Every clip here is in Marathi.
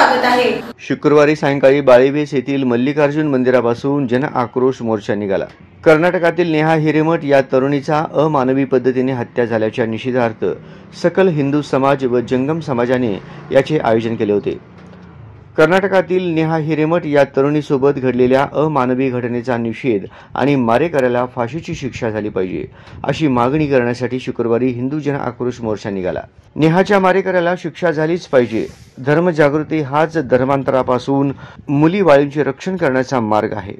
स्वागत आहे। शुक्रवारी सायंकाळी बाळीबेस येथील मल्लिकार्जुन मंदिरापासून जन आक्रोश मोर्चा निघाला। कर्नाटकातील नेहा हिरेमठ या तरुणीचा अमानवी पद्धतीने हत्या झाल्याच्या निषेधार्थ सकल हिंदू समाज व जंगम समाजाने याचे आयोजन केले होते। कर्नाटकातील नेहा हिरेमठ या तरुणीसोबत घडलेल्या अमानवी घटनेचा निषेध आणि मारेकऱ्याला फाशीची शिक्षा झाली पाहिजे अशी मागणी करण्यासाठी शुक्रवारी हिंदू जन आक्रोश मोर्चा निघाला। नेहाच्या मारेकऱ्याला शिक्षा झालीच पाहिजे। धर्मजागृती हाच धर्मांतरापासून मुलीबाळींचे रक्षण करण्याचा मार्ग आहे।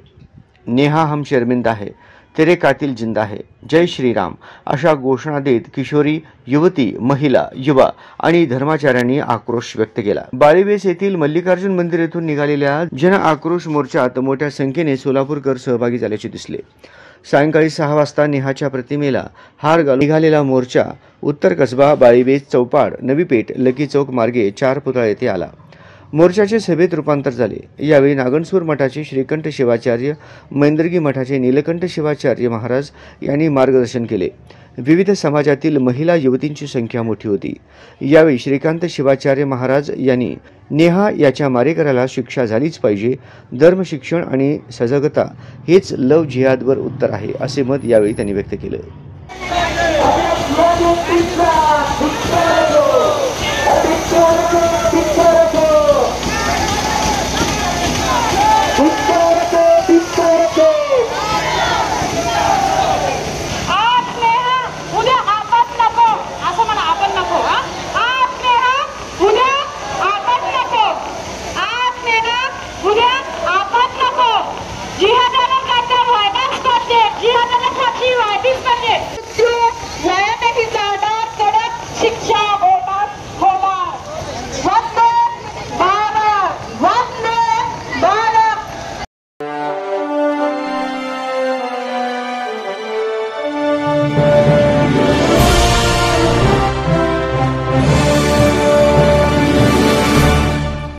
नेहा हम शर्मिंदा है, तेरे कातिल जिंदा है, जय श्रीराम अशा घोषणा देत किशोरी, युवती, महिला, युवा आणि धर्माचार्यांनी आक्रोश व्यक्त केला। बाळीबेस येथील मल्लिकार्जुन मंदिर येथून निघालेल्या जन आक्रोश मोर्चात मोठ्या संख्येने सोलापूरकर सहभागी झाल्याचे दिसले। सायंकाळी 6 वाजता नेहाच्या प्रतिमेला हार घालून निघालेला मोर्चा उत्तर कसबा, बाळीबेस, चौपाड, नवीपेठ, लकी चौक मार्गे 4 पुतळा येथे आला। मोर्चाचे सभेत रूपांतर झाले। यावेळी नागणसूर मठाचे श्रीकंठ शिवाचार्य, मैंदर्गी मठाचे नीलकंठ शिवाचार्य महाराज यांनी मार्गदर्शन केले। विविध समाजातील महिला युवतींची संख्या मोठी होती। यावेळी श्रीकांत शिवाचार्य महाराज यांनी नेहा याच्या मारेकऱ्याला शिक्षा झालीच पाहिजे, धर्म शिक्षण आणि सजगता हेच लव जिहादवर उत्तर आहे असे मत यावेळी त्यांनी व्यक्त केले। जिहादाला काटा व्हायलाच पाहिजे, जिहादाला फाशी व्हायलाच पाहिजे।